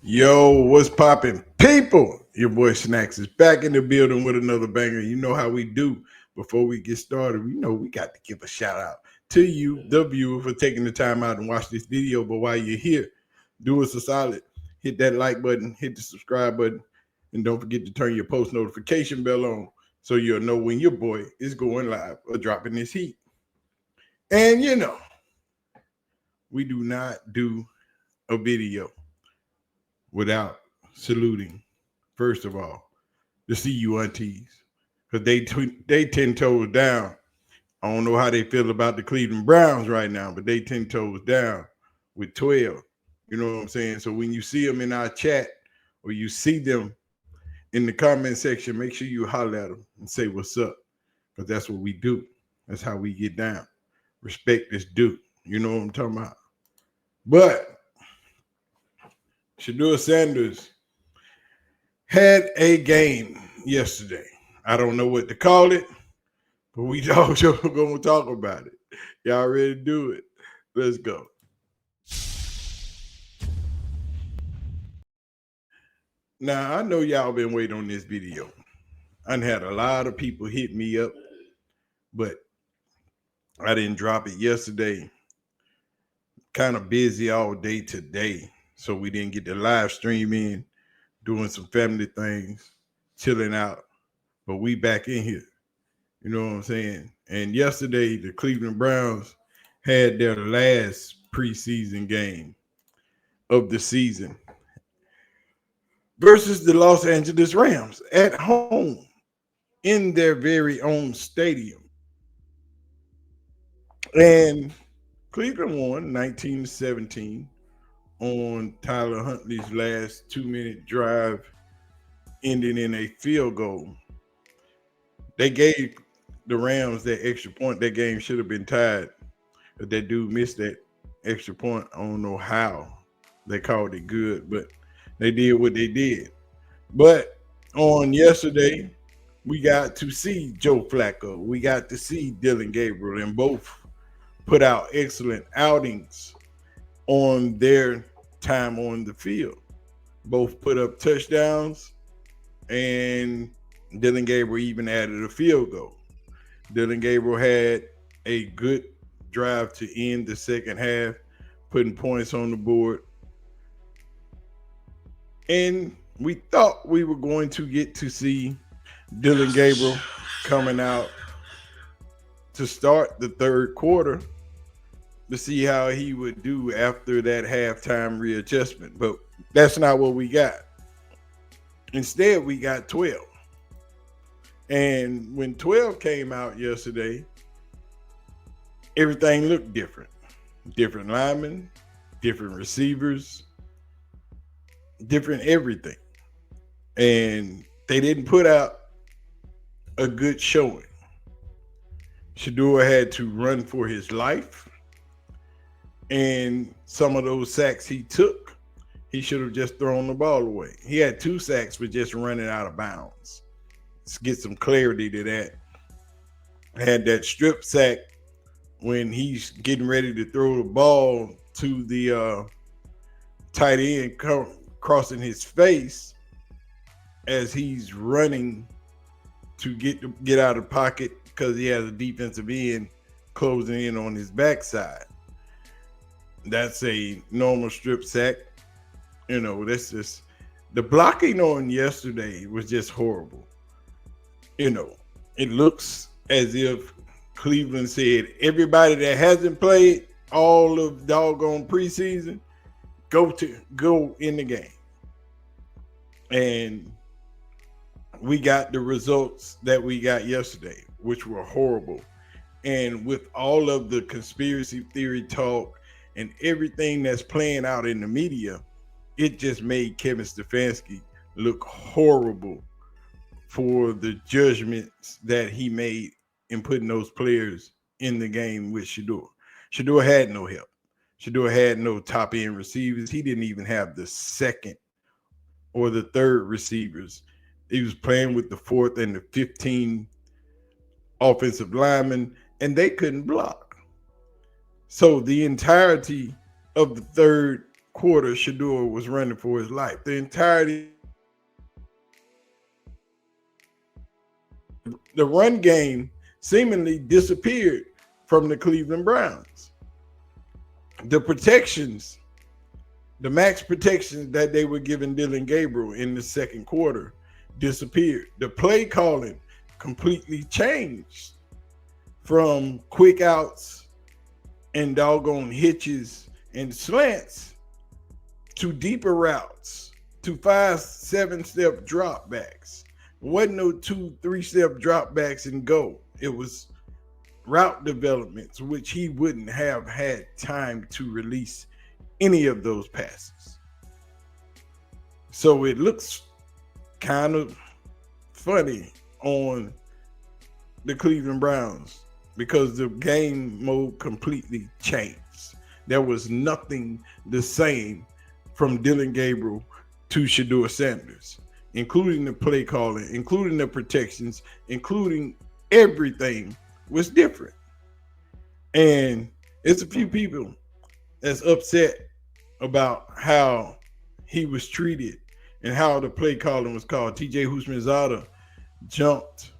Yo, what's poppin', people? Your boy Snacks is back in the building with another banger. You know how we do. Before we get started, we got to give a shout out to you, the viewer, for taking the time out and watch this video. But while you're here, do us a solid. Hit that like button, hit the subscribe button, and don't forget to turn your post notification bell on so you'll know when your boy is going live or dropping this heat. And we do not do a video without saluting, first of all, the CU aunties, because they 10 toes down. I don't know how they feel about the Cleveland Browns right now, but they 10 toes down with 12. You know what I'm saying? So when you see them in our chat or you see them in the comment section, make sure you holler at them and say what's up, because that's what we do. That's how we get down. Respect is due. You know what I'm talking about? But Shedeur had a game yesterday. I don't know what to call it, but we also gonna talk about it. Y'all ready to do it? Let's go. Now I know y'all been waiting on this video. I had a lot of people hit me up, but I didn't drop it yesterday. Kind of busy all day today, so we didn't get the live stream in, doing some family things, chilling out. But we back in here. You know what I'm saying? And yesterday, the Cleveland Browns had their last preseason game of the season versus the Los Angeles Rams at home in their very own stadium. And Cleveland won 19-17 on Tyler Huntley's last 2-minute drive, ending in a field goal. They gave the Rams that extra point. That game should have been tied. If that dude missed that extra point, I don't know how they called it good, but they did what they did. But on yesterday, we got to see Joe Flacco. We got to see Dillon Gabriel, and both put out excellent outings on their time on the field. Both put up touchdowns, and Dillon Gabriel even added a field goal. Dillon Gabriel had a good drive to end the second half, putting points on the board. And we thought we were going to get to see Dillon Gabriel coming out to start the third quarter to see how he would do after that halftime readjustment. But that's not what we got. Instead, we got 12. And when 12 came out yesterday, everything looked different. Different linemen, different receivers, different everything. And they didn't put out a good showing. Shedeur had to run for his life. And some of those sacks he took, he should have just thrown the ball away. He had 2 sacks for just running out of bounds. Let's get some clarity to that. Had that strip sack when he's getting ready to throw the ball to the tight end, crossing his face as he's running to get out of the pocket because he has a defensive end closing in on his backside. That's a normal strip sack. That's just the blocking on yesterday was just horrible. It looks as if Cleveland said, everybody that hasn't played all of doggone preseason, go in the game. And we got the results that we got yesterday, which were horrible. And with all of the conspiracy theory talk and everything that's playing out in the media, it just made Kevin Stefanski look horrible for the judgments that he made in putting those players in the game with Shedeur. Shedeur had no help. Shedeur had no top end receivers. He didn't even have the second or the third receivers. He was playing with the 4th and the 15 offensive linemen, and they couldn't block. So the entirety of the third quarter, Shedeur was running for his life. The entirety, the run game seemingly disappeared from the Cleveland Browns. The protections, the max protections that they were giving Dylan Gabriel in the second quarter disappeared. The play calling completely changed from quick outs and doggone hitches and slants to deeper routes, to 5-7 step drop backs. It wasn't no 2-3 step drop backs and go. It was route developments, which he wouldn't have had time to release any of those passes. So it looks kind of funny on the Cleveland Browns because the game mode completely changed. There was nothing the same from Dylan Gabriel to Shedeur Sanders, including the play calling, including the protections, including everything was different. And it's a few people that's upset about how he was treated and how the play calling was called. TJ Houshmandzadeh jumped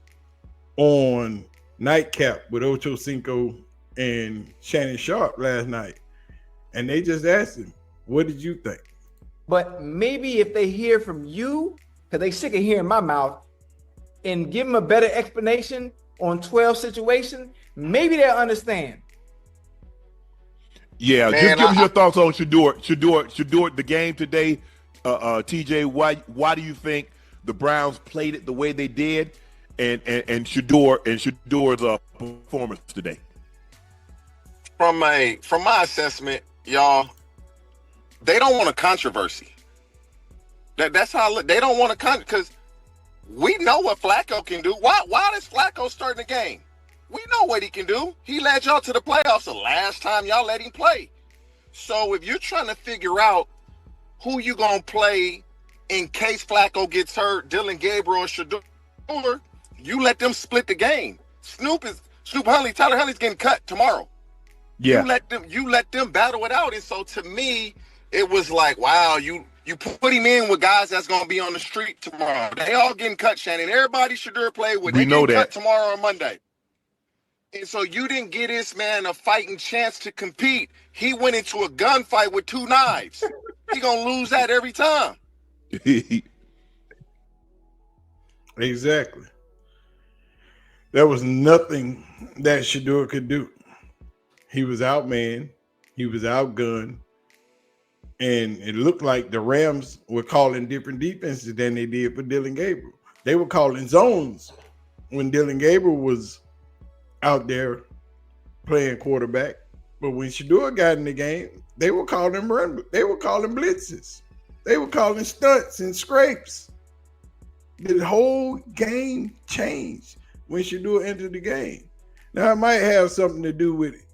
on Nightcap with Ocho Cinco and Shannon Sharp last night, and they just asked him, what did you think? But maybe if they hear from you, because they sick of hearing my mouth, and give them a better explanation on 12 situation, maybe they'll understand. Yeah, man, just give us your thoughts on Shedeur, the game today. TJ, why do you think the Browns played it the way they did, and Shedeur's performance today? From my assessment, y'all, they don't want a controversy. That's how they don't want to because we know what Flacco can do. Why does Flacco start in the game? We know what he can do. He led y'all to the playoffs the last time y'all let him play. So if you're trying to figure out who you gonna play in case Flacco gets hurt, Dylan Gabriel or Shedeur, you let them split the game. Tyler Huntley's getting cut tomorrow. Yeah. You let them battle it out. And so to me, it was like, wow, you put him in with guys that's gonna be on the street tomorrow. They all getting cut, Shannon. Everybody Shedeur play with. They getting cut tomorrow or Monday. And so you didn't get this man a fighting chance to compete. He went into a gunfight with 2 knives. He gonna lose that every time. Exactly. There was nothing that Shedeur could do. He was outmanned. He was outgunned. And it looked like the Rams were calling different defenses than they did for Dylan Gabriel. They were calling zones when Dylan Gabriel was out there playing quarterback. But when Shedeur got in the game, they were calling they were calling blitzes. They were calling stunts and scrapes. The whole game changed when Shedeur entered the game. Now, it might have something to do with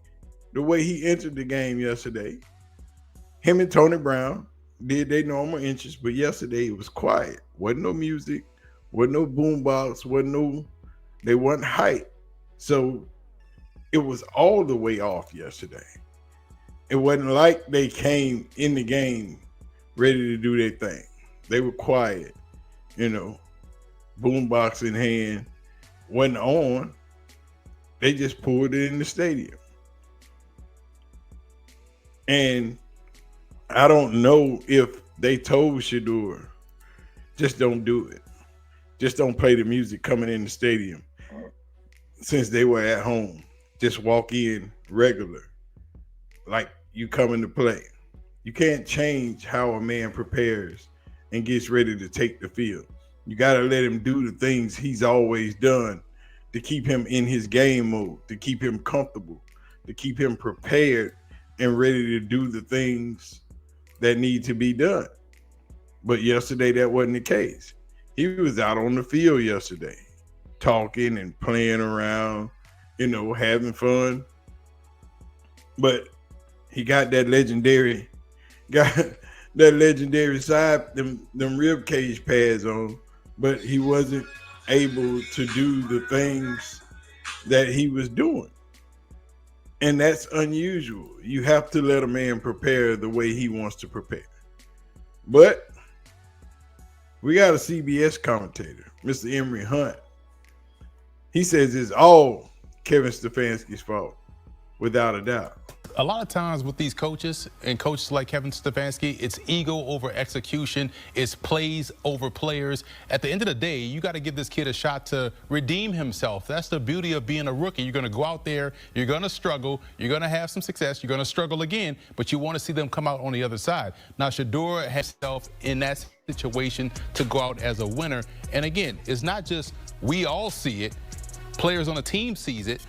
the way he entered the game yesterday. Him and Tony Brown did their normal inches, but yesterday it was quiet. Wasn't no music, wasn't no boombox, they weren't hype. So it was all the way off yesterday. It wasn't like they came in the game ready to do their thing. They were quiet, boombox in hand, wasn't on. They just pulled it in the stadium. And I don't know if they told Shedeur, just don't do it. Just don't play the music coming in the stadium. Since they were at home, just walk in regular, like you coming to play. You can't change how a man prepares and gets ready to take the field. You got to let him do the things he's always done to keep him in his game mode, to keep him comfortable, to keep him prepared and ready to do the things that need to be done. But yesterday, that wasn't the case. He was out on the field yesterday, talking and playing around, having fun. But he got that legendary side, them rib cage pads on, but he wasn't able to do the things that he was doing. And that's unusual. You have to let a man prepare the way he wants to prepare. But we got a CBS commentator, Mr. Emory Hunt. He says it's all Kevin Stefanski's fault, without a doubt. A lot of times with these coaches and coaches like Kevin Stefanski, it's ego over execution, it's plays over players. At the end of the day, you got to give this kid a shot to redeem himself. That's the beauty of being a rookie. You're going to go out there, you're going to struggle, you're going to have some success, you're going to struggle again, but you want to see them come out on the other side. Now, Shedeur has himself in that situation to go out as a winner. And again, it's not just we all see it, players on the team sees it,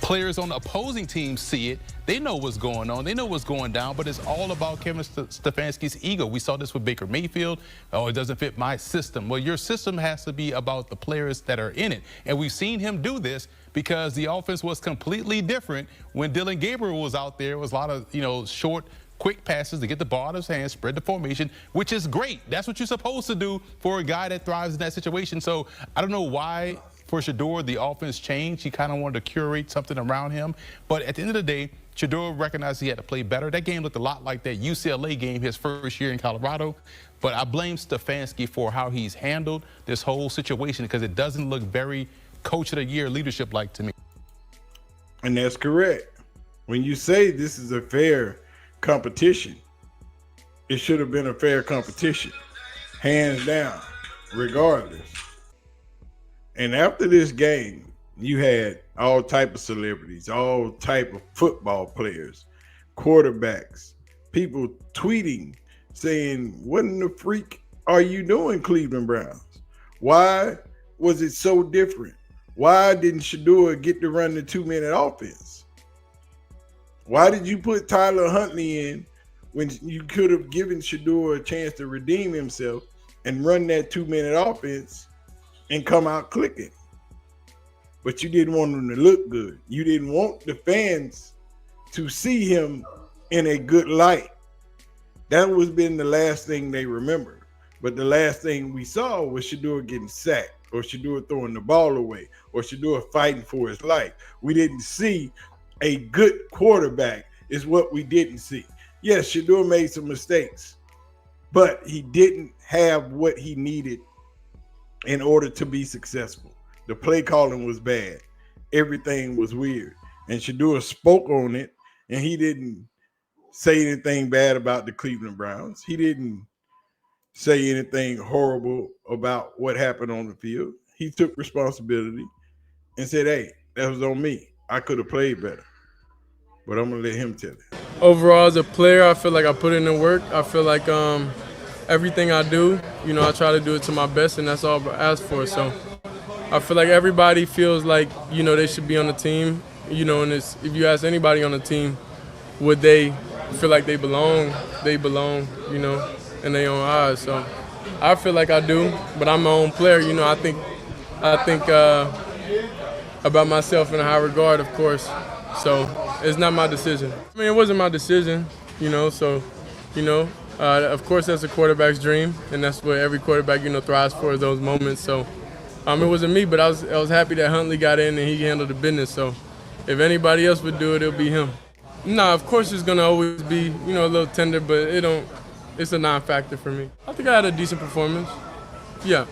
players on the opposing team see it. They know what's going on. They know what's going down, but it's all about Kevin Stefanski's ego. We saw this with Baker Mayfield. Oh, it doesn't fit my system. Well, your system has to be about the players that are in it. And we've seen him do this because the offense was completely different when Dylan Gabriel was out there. It was a lot of, short, quick passes to get the ball out of his hands, spread the formation, which is great. That's what you're supposed to do for a guy that thrives in that situation. So I don't know why for Shedeur the offense changed. He kind of wanted to curate something around him. But at the end of the day, Shedeur recognized he had to play better. That game looked a lot like that UCLA game his first year in Colorado. But I blame Stefanski for how he's handled this whole situation because it doesn't look very coach of the year leadership-like to me. And that's correct. When you say this is a fair competition, it should have been a fair competition, hands down, regardless. And after this game, you had all type of celebrities, all type of football players, quarterbacks, people tweeting, saying, what in the freak are you doing, Cleveland Browns? Why was it so different? Why didn't Shedeur get to run the 2-minute offense? Why did you put Tyler Huntley in when you could have given Shedeur a chance to redeem himself and run that 2-minute offense and come out clicking? But you didn't want him to look good. You didn't want the fans to see him in a good light. That was been the last thing they remember. But the last thing we saw was Shedeur getting sacked, or Shedeur throwing the ball away, or Shedeur fighting for his life. We didn't see a good quarterback is what we didn't see. Yes, Shedeur made some mistakes, but he didn't have what he needed in order to be successful. The play calling was bad. Everything was weird. And Shedeur spoke on it, and he didn't say anything bad about the Cleveland Browns. He didn't say anything horrible about what happened on the field. He took responsibility and said, hey, that was on me. I could have played better. But I'm going to let him tell it. Overall, as a player, I feel like I put in the work. I feel like everything I do, I try to do it to my best, and that's all I ask for. So I feel like everybody feels like, they should be on the team. And if you ask anybody on the team, would they feel like they belong, in their own eyes. So I feel like I do, but I'm my own player. I think about myself in a high regard, of course. So it's not my decision. I mean, it wasn't my decision, so, of course that's a quarterback's dream, and that's what every quarterback, thrives for, those moments. So it wasn't me, but I was happy that Huntley got in and he handled the business. So if anybody else would do it, it'll be him. No, of course it's gonna always be, a little tender, but it's a non-factor for me. I think I had a decent performance. Yeah.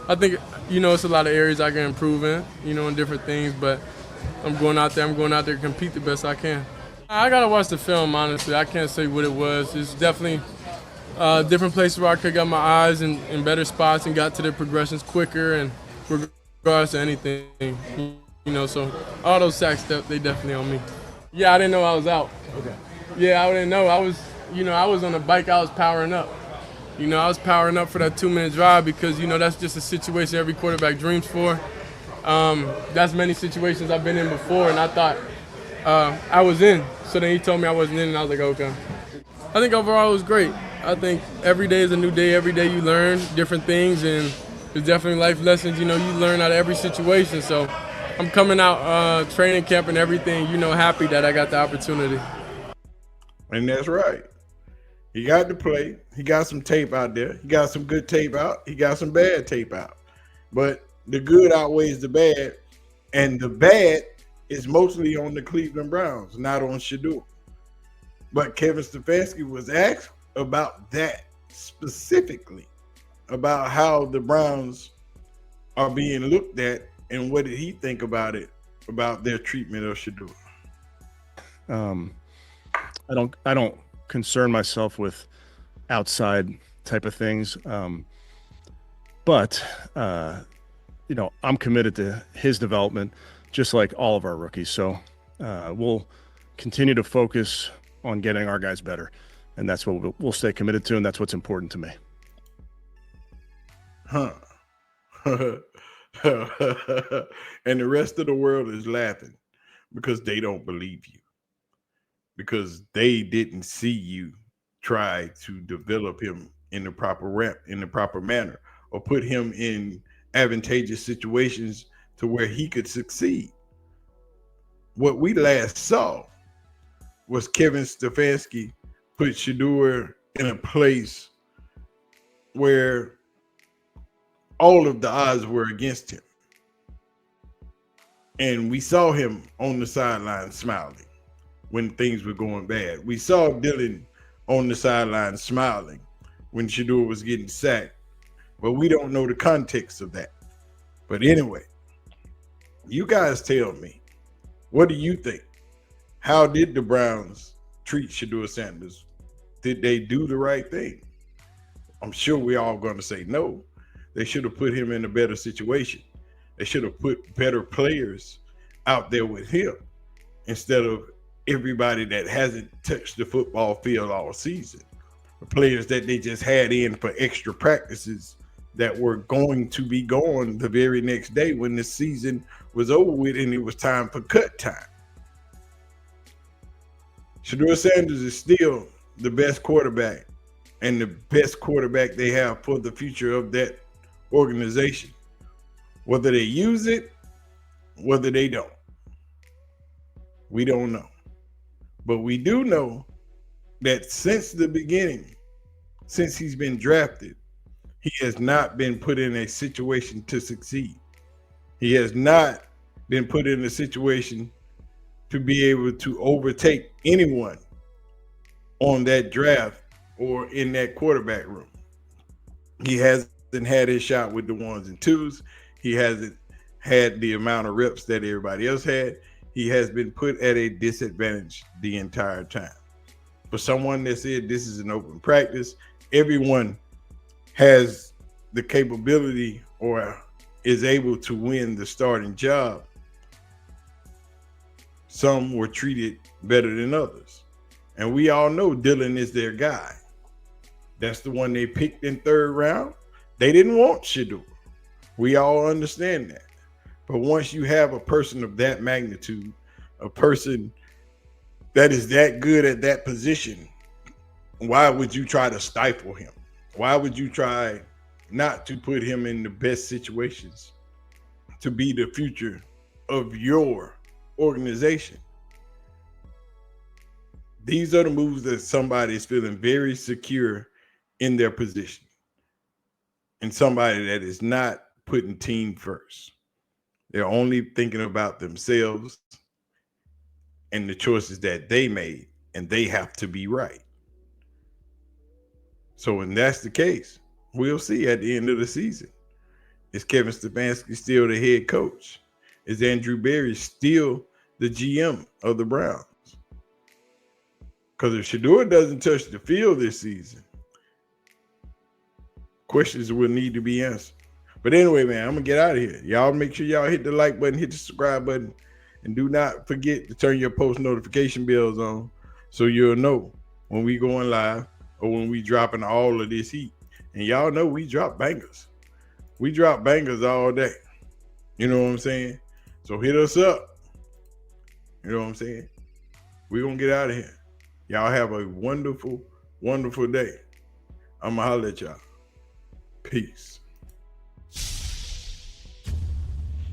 I think, it's a lot of areas I can improve in, in different things, but I'm going out there to compete the best I can. I gotta watch the film, honestly. I can't say what it was. It's definitely different places where I could got my eyes in better spots and got to the progressions quicker, and regardless of anything, so all those sacks, they definitely on me. Yeah, I didn't know I was out. Okay. Yeah, I didn't know. I was on the bike, I was powering up. I was powering up for that 2-minute drive because, that's just a situation every quarterback dreams for. That's many situations I've been in before, and I thought I was in. So then he told me I wasn't in, and I was like, okay. I think overall it was great. I think every day is a new day. Every day you learn different things, and there's definitely life lessons, you learn out of every situation. So I'm coming out training camp and everything, happy that I got the opportunity. And that's right. He got to play. He got some tape out there. He got some good tape out. He got some bad tape out. But the good outweighs the bad, and the bad is mostly on the Cleveland Browns, not on Shedeur. But Kevin Stefanski was asked about that specifically, about how the Browns are being looked at, and what did he think about it, about their treatment of Shedeur. I don't concern myself with outside type of things, but I'm committed to his development, just like all of our rookies. So we'll continue to focus on getting our guys better, and that's what we'll stay committed to, and that's what's important to me. And the rest of the world is laughing because they don't believe you, because they didn't see you try to develop him in the proper manner, or put him in advantageous situations to where he could succeed. What we last saw was Kevin Stefanski put Shedeur in a place where all of the odds were against him. And we saw him on the sideline smiling when things were going bad. We saw Dylan on the sideline smiling when Shedeur was getting sacked. But we don't know the context of that. But anyway, you guys tell me, what do you think? How did the Browns treat Shedeur Sanders? Did they do the right thing? I'm sure we're all going to say no. They should have put him in a better situation. They should have put better players out there with him instead of everybody that hasn't touched the football field all season. The players that they just had in for extra practices that were going to be gone the very next day when the season was over with and it was time for cut time. Shedeur Sanders is still the best quarterback and the best quarterback they have for the future of that organization. Whether they use it, whether they don't, we don't know. But we do know that since the beginning, since he's been drafted, he has not been put in a situation to succeed. He has not been put in a situation to be able to overtake anyone on that draft or in that quarterback room. He hasn't had his shot with the ones and twos. He hasn't had the amount of reps that everybody else had. He has been put at a disadvantage the entire time. For someone that said this is an open practice, everyone has the capability or is able to win the starting job. Some were treated better than others. And we all know Dylan is their guy. That's the one they picked in third round. They didn't want Shedeur. We all understand that. But once you have a person of that magnitude, a person that is that good at that position, why would you try to stifle him? Why would you try not to put him in the best situations to be the future of your organization? These are the moves that somebody is feeling very secure in their position, and somebody that is not putting team first. They're only thinking about themselves and the choices that they made, and they have to be right. So when that's the case, we'll see at the end of the season. Is Kevin Stefanski still the head coach? Is Andrew Berry still the GM of the Browns? Because if Shedeur doesn't touch the field this season, questions will need to be answered. But anyway, man, I'm going to get out of here. Y'all make sure y'all hit the like button, hit the subscribe button, and do not forget to turn your post notification bells on so you'll know when we going live or when we dropping all of this heat. And y'all know we drop bangers. We drop bangers all day. You know what I'm saying? So hit us up. You know what I'm saying? We're going to get out of here. Y'all have a wonderful, wonderful day. I'm going to holler at y'all. Peace.